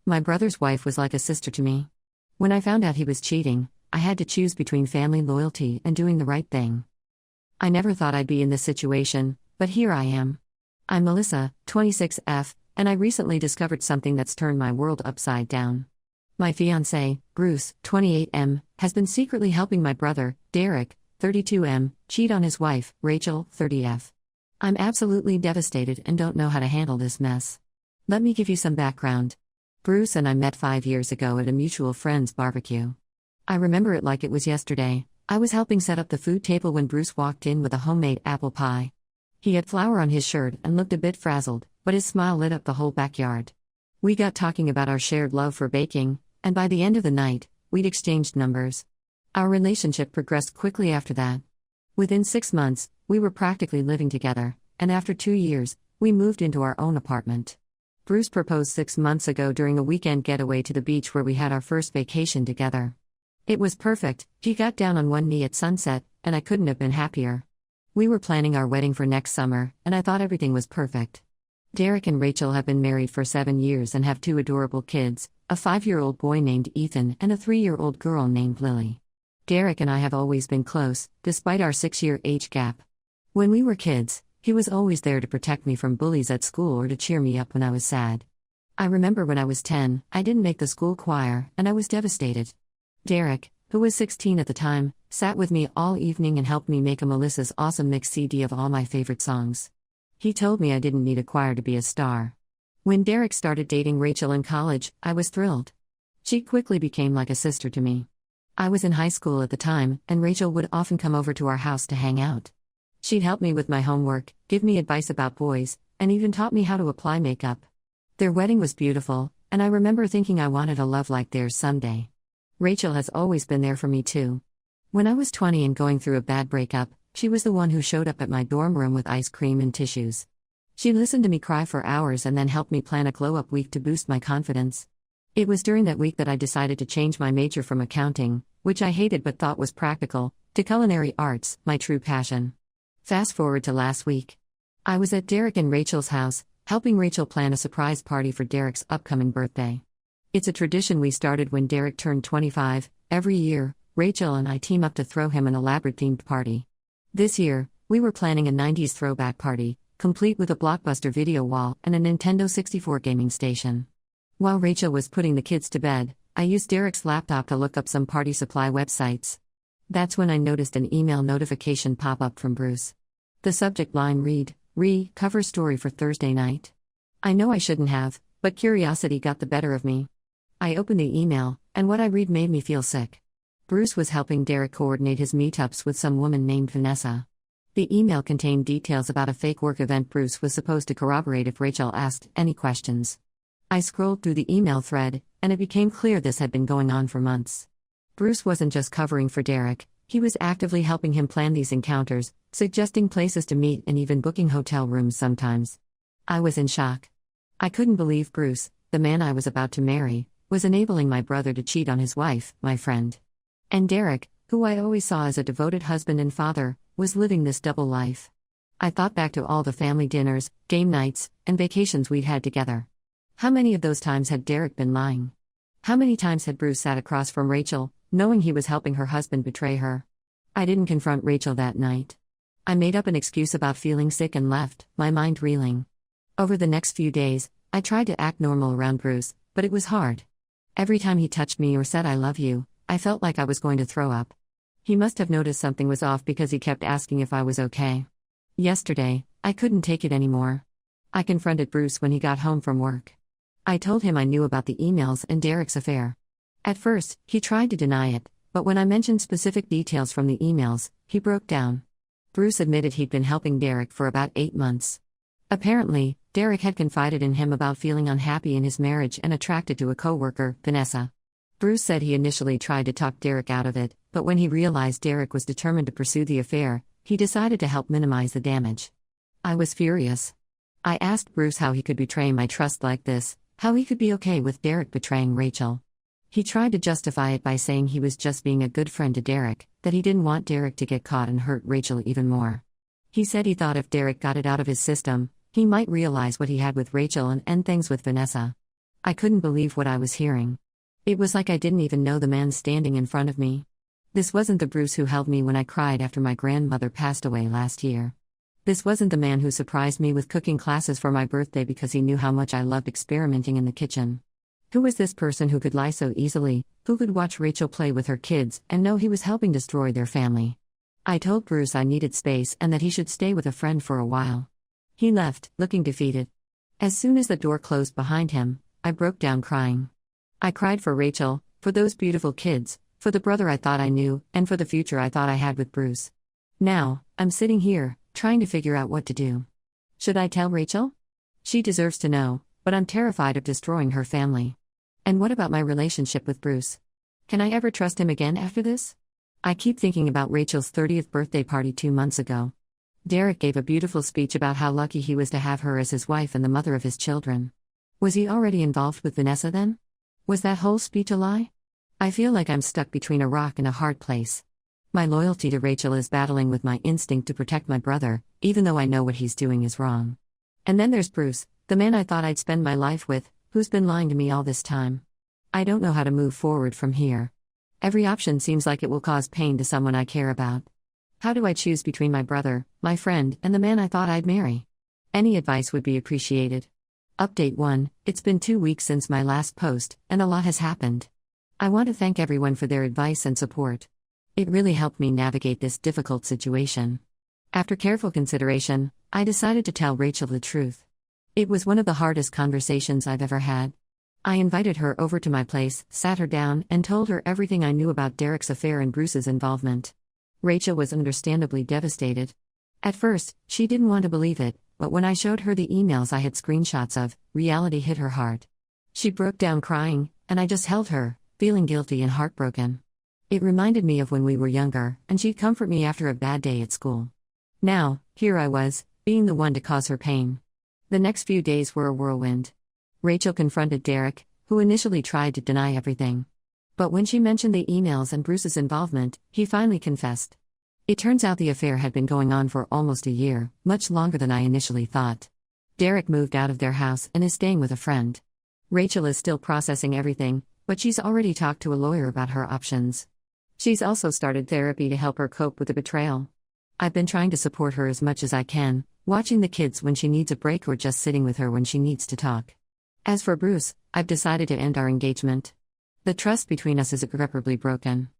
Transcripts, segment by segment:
My brother's wife was like a sister to me. When I found out he was cheating, I had to choose between family loyalty and doing the right thing. I never thought I'd be in this situation, but here I am. I'm Melissa, 26F, and I recently discovered something that's turned my world upside down. My fiancé, Bruce, 28M, has been secretly helping my brother, Derek, 32M, cheat on his wife, Rachel, 30F. I'm absolutely devastated and don't know how to handle this mess. Let me give you some background. Bruce and I met 5 years ago at a mutual friend's barbecue. I remember it like it was yesterday. I was helping set up the food table when Bruce walked in with a homemade apple pie. He had flour on his shirt and looked a bit frazzled, but his smile lit up the whole backyard. We got talking about our shared love for baking, and by the end of the night, we'd exchanged numbers. Our relationship progressed quickly after that. Within 6 months, we were practically living together, and after 2 years, we moved into our own apartment. Bruce proposed 6 months ago during a weekend getaway to the beach where we had our first vacation together. It was perfect. He got down on one knee at sunset, and I couldn't have been happier. We were planning our wedding for next summer, and I thought everything was perfect. Derek and Rachel have been married for 7 years and have 2 adorable kids, a 5-year-old boy named Ethan and a 3-year-old girl named Lily. Derek and I have always been close, despite our 6-year age gap. When we were kids, he was always there to protect me from bullies at school or to cheer me up when I was sad. I remember when I was 10, I didn't make the school choir, and I was devastated. Derek, who was 16 at the time, sat with me all evening and helped me make a Melissa's Awesome Mix CD of all my favorite songs. He told me I didn't need a choir to be a star. When Derek started dating Rachel in college, I was thrilled. She quickly became like a sister to me. I was in high school at the time, and Rachel would often come over to our house to hang out. She'd help me with my homework, give me advice about boys, and even taught me how to apply makeup. Their wedding was beautiful, and I remember thinking I wanted a love like theirs someday. Rachel has always been there for me too. When I was 20 and going through a bad breakup, she was the one who showed up at my dorm room with ice cream and tissues. She listened to me cry for hours and then helped me plan a glow-up week to boost my confidence. It was during that week that I decided to change my major from accounting, which I hated but thought was practical, to culinary arts, my true passion. Fast forward to last week. I was at Derek and Rachel's house, helping Rachel plan a surprise party for Derek's upcoming birthday. It's a tradition we started when Derek turned 25. Every year, Rachel and I team up to throw him an elaborate themed party. This year, we were planning a 90s throwback party, complete with a Blockbuster video wall and a Nintendo 64 gaming station. While Rachel was putting the kids to bed, I used Derek's laptop to look up some party supply websites. That's when I noticed an email notification pop up from Bruce. The subject line read, cover story for Thursday night. I know I shouldn't have, but curiosity got the better of me. I opened the email, and what I read made me feel sick. Bruce was helping Derek coordinate his meetups with some woman named Vanessa. The email contained details about a fake work event Bruce was supposed to corroborate if Rachel asked any questions. I scrolled through the email thread, and it became clear this had been going on for months. Bruce wasn't just covering for Derek, he was actively helping him plan these encounters, suggesting places to meet and even booking hotel rooms sometimes. I was in shock. I couldn't believe Bruce, the man I was about to marry, was enabling my brother to cheat on his wife, my friend. And Derek, who I always saw as a devoted husband and father, was living this double life. I thought back to all the family dinners, game nights, and vacations we'd had together. How many of those times had Derek been lying? How many times had Bruce sat across from Rachel, knowing he was helping her husband betray her? I didn't confront Rachel that night. I made up an excuse about feeling sick and left, my mind reeling. Over the next few days, I tried to act normal around Bruce, but it was hard. Every time he touched me or said I love you, I felt like I was going to throw up. He must have noticed something was off because he kept asking if I was okay. Yesterday, I couldn't take it anymore. I confronted Bruce when he got home from work. I told him I knew about the emails and Derek's affair. At first, he tried to deny it, but when I mentioned specific details from the emails, he broke down. Bruce admitted he'd been helping Derek for about 8 months. Apparently, Derek had confided in him about feeling unhappy in his marriage and attracted to a coworker, Vanessa. Bruce said he initially tried to talk Derek out of it, but when he realized Derek was determined to pursue the affair, he decided to help minimize the damage. I was furious. I asked Bruce how he could betray my trust like this, how he could be okay with Derek betraying Rachel. He tried to justify it by saying he was just being a good friend to Derek, that he didn't want Derek to get caught and hurt Rachel even more. He said he thought if Derek got it out of his system, he might realize what he had with Rachel and end things with Vanessa. I couldn't believe what I was hearing. It was like I didn't even know the man standing in front of me. This wasn't the Bruce who held me when I cried after my grandmother passed away last year. This wasn't the man who surprised me with cooking classes for my birthday because he knew how much I loved experimenting in the kitchen. Who was this person who could lie so easily, who could watch Rachel play with her kids and know he was helping destroy their family? I told Bruce I needed space and that he should stay with a friend for a while. He left, looking defeated. As soon as the door closed behind him, I broke down crying. I cried for Rachel, for those beautiful kids, for the brother I thought I knew, and for the future I thought I had with Bruce. Now, I'm sitting here, trying to figure out what to do. Should I tell Rachel? She deserves to know, but I'm terrified of destroying her family. And what about my relationship with Bruce? Can I ever trust him again after this? I keep thinking about Rachel's 30th birthday party 2 months ago. Derek gave a beautiful speech about how lucky he was to have her as his wife and the mother of his children. Was he already involved with Vanessa then? Was that whole speech a lie? I feel like I'm stuck between a rock and a hard place. My loyalty to Rachel is battling with my instinct to protect my brother, even though I know what he's doing is wrong. And then there's Bruce, the man I thought I'd spend my life with, who's been lying to me all this time. I don't know how to move forward from here. Every option seems like it will cause pain to someone I care about. How do I choose between my brother, my friend, and the man I thought I'd marry? Any advice would be appreciated. Update 1: It's been 2 weeks since my last post, and a lot has happened. I want to thank everyone for their advice and support. It really helped me navigate this difficult situation. After careful consideration, I decided to tell Rachel the truth. It was one of the hardest conversations I've ever had. I invited her over to my place, sat her down, and told her everything I knew about Derek's affair and Bruce's involvement. Rachel was understandably devastated. At first, she didn't want to believe it, but when I showed her the emails I had screenshots of, reality hit her heart. She broke down crying, and I just held her, feeling guilty and heartbroken. It reminded me of when we were younger, and she'd comfort me after a bad day at school. Now, here I was, being the one to cause her pain. The next few days were a whirlwind. Rachel confronted Derek, who initially tried to deny everything. But when she mentioned the emails and Bruce's involvement, he finally confessed. It turns out the affair had been going on for almost a year, much longer than I initially thought. Derek moved out of their house and is staying with a friend. Rachel is still processing everything, but she's already talked to a lawyer about her options. She's also started therapy to help her cope with the betrayal. I've been trying to support her as much as I can, watching the kids when she needs a break or just sitting with her when she needs to talk. As for Bruce, I've decided to end our engagement. The trust between us is irreparably broken.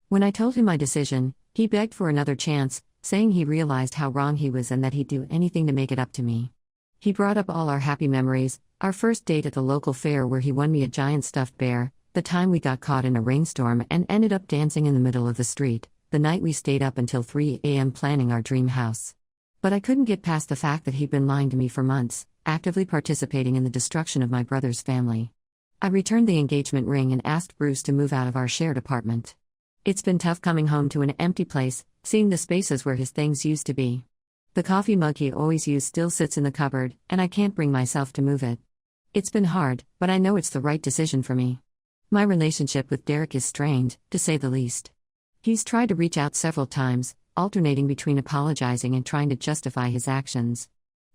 When I told him my decision, he begged for another chance, saying he realized how wrong he was and that he'd do anything to make it up to me. He brought up all our happy memories, our first date at the local fair where he won me a giant stuffed bear, the time we got caught in a rainstorm and ended up dancing in the middle of the street, the night we stayed up until 3 a.m. planning our dream house. But I couldn't get past the fact that he'd been lying to me for months, actively participating in the destruction of my brother's family. I returned the engagement ring and asked Bruce to move out of our shared apartment. It's been tough coming home to an empty place, seeing the spaces where his things used to be. The coffee mug he always used still sits in the cupboard, and I can't bring myself to move it. It's been hard, but I know it's the right decision for me. My relationship with Derek is strained, to say the least. He's tried to reach out several times, alternating between apologizing and trying to justify his actions.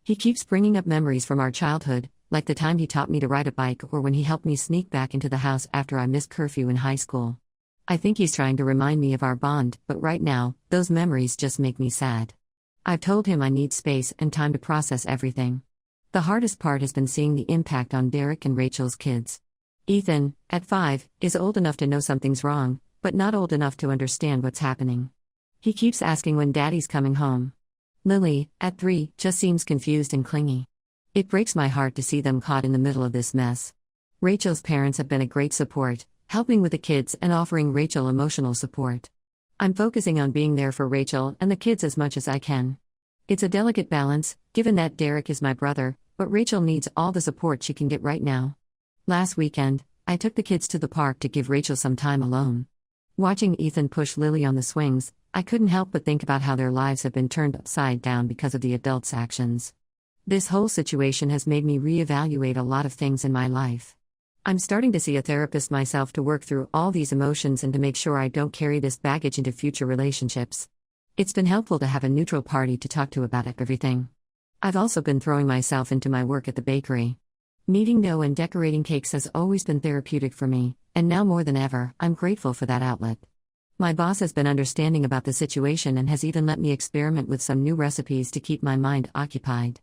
He keeps bringing up memories from our childhood, like the time he taught me to ride a bike or when he helped me sneak back into the house after I missed curfew in high school. I think he's trying to remind me of our bond, but right now, those memories just make me sad. I've told him I need space and time to process everything. The hardest part has been seeing the impact on Derek and Rachel's kids. Ethan, at 5, is old enough to know something's wrong, but not old enough to understand what's happening. He keeps asking when Daddy's coming home. Lily, at 3, just seems confused and clingy. It breaks my heart to see them caught in the middle of this mess. Rachel's parents have been a great support, helping with the kids and offering Rachel emotional support. I'm focusing on being there for Rachel and the kids as much as I can. It's a delicate balance, given that Derek is my brother, but Rachel needs all the support she can get right now. Last weekend, I took the kids to the park to give Rachel some time alone. Watching Ethan push Lily on the swings, I couldn't help but think about how their lives have been turned upside down because of the adults' actions. This whole situation has made me reevaluate a lot of things in my life. I'm starting to see a therapist myself to work through all these emotions and to make sure I don't carry this baggage into future relationships. It's been helpful to have a neutral party to talk to about everything. I've also been throwing myself into my work at the bakery. Kneading dough and decorating cakes has always been therapeutic for me, and now more than ever, I'm grateful for that outlet. My boss has been understanding about the situation and has even let me experiment with some new recipes to keep my mind occupied.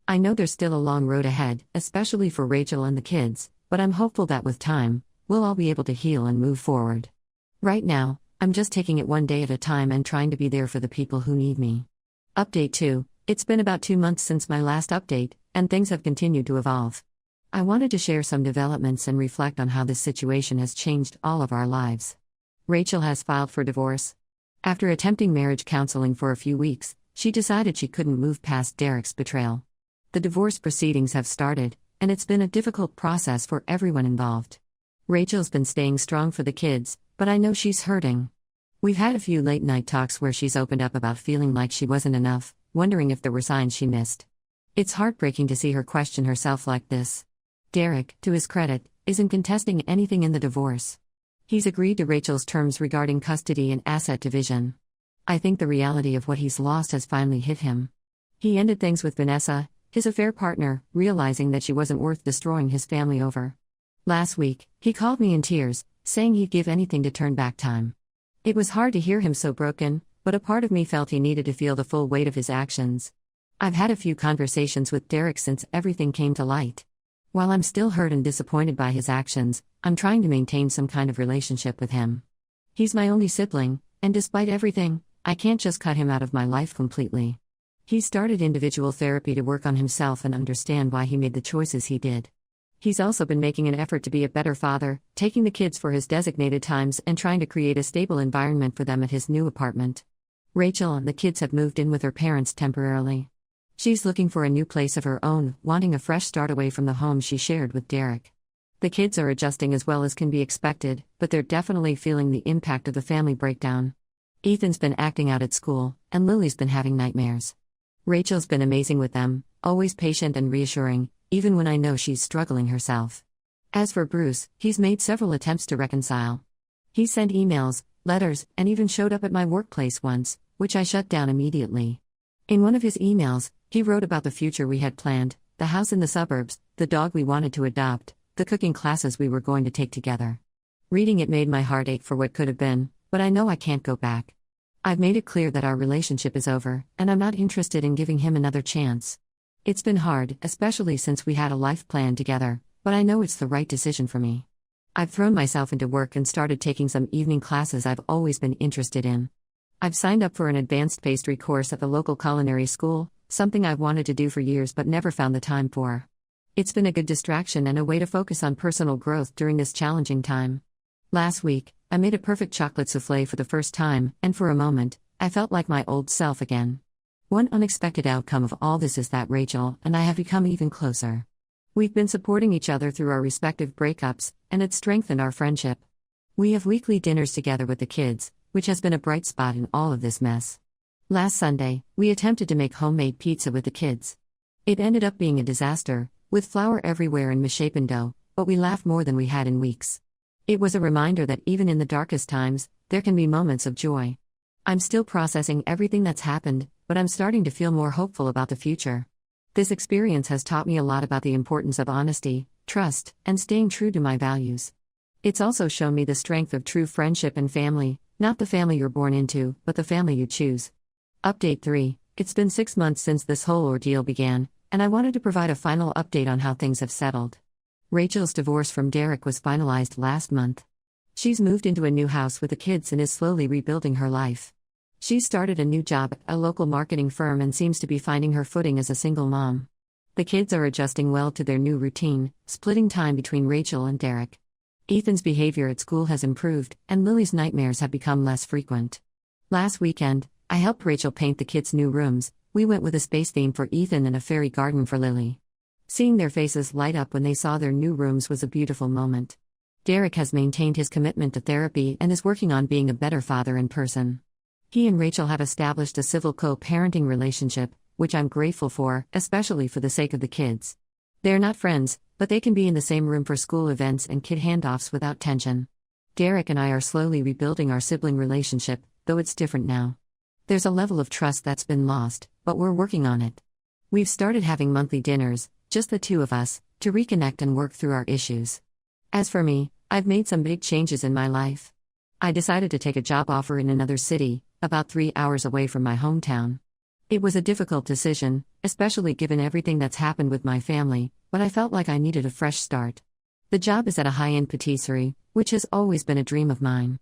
I know there's still a long road ahead, especially for Rachel and the kids, but I'm hopeful that with time, we'll all be able to heal and move forward. Right now, I'm just taking it one day at a time and trying to be there for the people who need me. Update 2. It's been about 2 months since my last update, and things have continued to evolve. I wanted to share some developments and reflect on how this situation has changed all of our lives. Rachel has filed for divorce. After attempting marriage counseling for a few weeks, she decided she couldn't move past Derek's betrayal. The divorce proceedings have started, and it's been a difficult process for everyone involved. Rachel's been staying strong for the kids, but I know she's hurting. We've had a few late-night talks where she's opened up about feeling like she wasn't enough, wondering if there were signs she missed. It's heartbreaking to see her question herself like this. Derek, to his credit, isn't contesting anything in the divorce. He's agreed to Rachel's terms regarding custody and asset division. I think the reality of what he's lost has finally hit him. He ended things with Vanessa, his affair partner, realizing that she wasn't worth destroying his family over. Last week, he called me in tears, saying he'd give anything to turn back time. It was hard to hear him so broken, but a part of me felt he needed to feel the full weight of his actions. I've had a few conversations with Derek since everything came to light. While I'm still hurt and disappointed by his actions, I'm trying to maintain some kind of relationship with him. He's my only sibling, and despite everything, I can't just cut him out of my life completely. He's started individual therapy to work on himself and understand why he made the choices he did. He's also been making an effort to be a better father, taking the kids for his designated times and trying to create a stable environment for them at his new apartment. Rachel and the kids have moved in with her parents temporarily. She's looking for a new place of her own, wanting a fresh start away from the home she shared with Derek. The kids are adjusting as well as can be expected, but they're definitely feeling the impact of the family breakdown. Ethan's been acting out at school, and Lily's been having nightmares. Rachel's been amazing with them, always patient and reassuring, even when I know she's struggling herself. As for Bruce, he's made several attempts to reconcile. He sent emails, letters, and even showed up at my workplace once, which I shut down immediately. In one of his emails, he wrote about the future we had planned, the house in the suburbs, the dog we wanted to adopt, the cooking classes we were going to take together. Reading it made my heart ache for what could have been, but I know I can't go back. I've made it clear that our relationship is over, and I'm not interested in giving him another chance. It's been hard, especially since we had a life plan together, but I know it's the right decision for me. I've thrown myself into work and started taking some evening classes I've always been interested in. I've signed up for an advanced pastry course at the local culinary school, something I've wanted to do for years but never found the time for. It's been a good distraction and a way to focus on personal growth during this challenging time. Last week, I made a perfect chocolate soufflé for the first time, and for a moment, I felt like my old self again. One unexpected outcome of all this is that Rachel and I have become even closer. We've been supporting each other through our respective breakups, and it's strengthened our friendship. We have weekly dinners together with the kids, which has been a bright spot in all of this mess. Last Sunday, we attempted to make homemade pizza with the kids. It ended up being a disaster, with flour everywhere and misshapen dough, but we laughed more than we had in weeks. It was a reminder that even in the darkest times, there can be moments of joy. I'm still processing everything that's happened, but I'm starting to feel more hopeful about the future. This experience has taught me a lot about the importance of honesty, trust, and staying true to my values. It's also shown me the strength of true friendship and family, not the family you're born into, but the family you choose. Update 3. It's been 6 months since this whole ordeal began, and I wanted to provide a final update on how things have settled. Rachel's divorce from Derek was finalized last month. She's moved into a new house with the kids and is slowly rebuilding her life. She's started a new job at a local marketing firm and seems to be finding her footing as a single mom. The kids are adjusting well to their new routine, splitting time between Rachel and Derek. Ethan's behavior at school has improved, and Lily's nightmares have become less frequent. Last weekend, I helped Rachel paint the kids' new rooms. We went with a space theme for Ethan and a fairy garden for Lily. Seeing their faces light up when they saw their new rooms was a beautiful moment. Derek has maintained his commitment to therapy and is working on being a better father in person. He and Rachel have established a civil co-parenting relationship, which I'm grateful for, especially for the sake of the kids. They're not friends, but they can be in the same room for school events and kid handoffs without tension. Derek and I are slowly rebuilding our sibling relationship, though it's different now. There's a level of trust that's been lost, but we're working on it. We've started having monthly dinners, just the two of us, to reconnect and work through our issues. As for me, I've made some big changes in my life. I decided to take a job offer in another city, about 3 hours away from my hometown. It was a difficult decision, especially given everything that's happened with my family, but I felt like I needed a fresh start. The job is at a high-end patisserie, which has always been a dream of mine.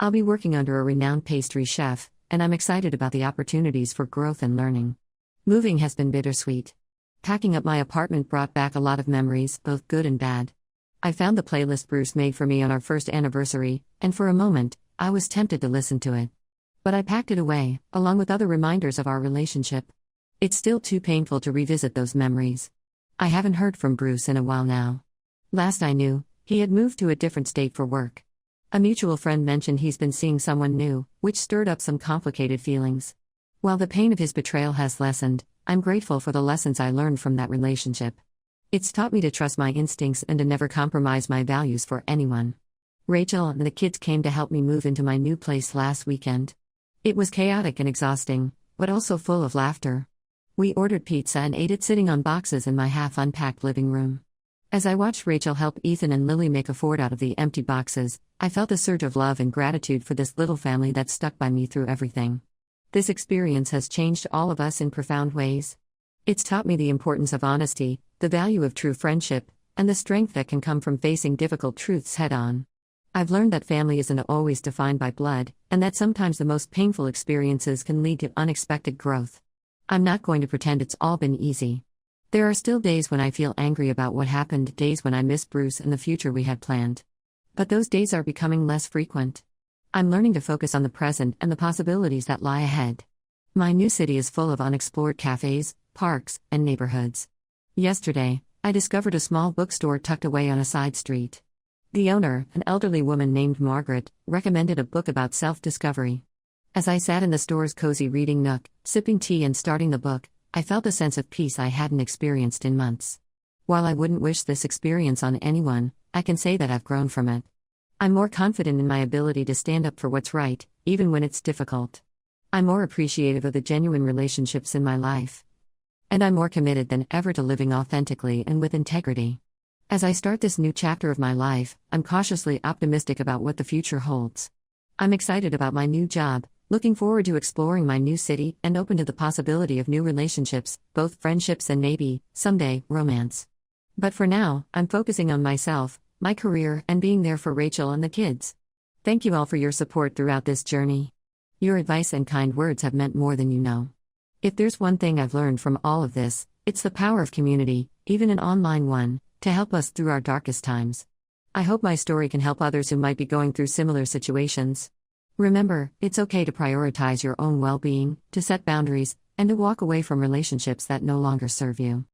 I'll be working under a renowned pastry chef, and I'm excited about the opportunities for growth and learning. Moving has been bittersweet. Packing up my apartment brought back a lot of memories, both good and bad. I found the playlist Bruce made for me on our first anniversary, and for a moment, I was tempted to listen to it. But I packed it away, along with other reminders of our relationship. It's still too painful to revisit those memories. I haven't heard from Bruce in a while now. Last I knew, he had moved to a different state for work. A mutual friend mentioned he's been seeing someone new, which stirred up some complicated feelings. While the pain of his betrayal has lessened, I'm grateful for the lessons I learned from that relationship. It's taught me to trust my instincts and to never compromise my values for anyone. Rachel and the kids came to help me move into my new place last weekend. It was chaotic and exhausting, but also full of laughter. We ordered pizza and ate it sitting on boxes in my half-unpacked living room. As I watched Rachel help Ethan and Lily make a fort out of the empty boxes, I felt a surge of love and gratitude for this little family that stuck by me through everything. This experience has changed all of us in profound ways. It's taught me the importance of honesty, the value of true friendship, and the strength that can come from facing difficult truths head-on. I've learned that family isn't always defined by blood, and that sometimes the most painful experiences can lead to unexpected growth. I'm not going to pretend it's all been easy. There are still days when I feel angry about what happened, days when I miss Bruce and the future we had planned. But those days are becoming less frequent. I'm learning to focus on the present and the possibilities that lie ahead. My new city is full of unexplored cafes, parks, and neighborhoods. Yesterday, I discovered a small bookstore tucked away on a side street. The owner, an elderly woman named Margaret, recommended a book about self-discovery. As I sat in the store's cozy reading nook, sipping tea and starting the book, I felt a sense of peace I hadn't experienced in months. While I wouldn't wish this experience on anyone, I can say that I've grown from it. I'm more confident in my ability to stand up for what's right, even when it's difficult. I'm more appreciative of the genuine relationships in my life. And I'm more committed than ever to living authentically and with integrity. As I start this new chapter of my life, I'm cautiously optimistic about what the future holds. I'm excited about my new job, looking forward to exploring my new city, and open to the possibility of new relationships, both friendships and maybe, someday, romance. But for now, I'm focusing on myself, my career, and being there for Rachel and the kids. Thank you all for your support throughout this journey. Your advice and kind words have meant more than you know. If there's one thing I've learned from all of this, it's the power of community, even an online one, to help us through our darkest times. I hope my story can help others who might be going through similar situations. Remember, it's okay to prioritize your own well-being, to set boundaries, and to walk away from relationships that no longer serve you.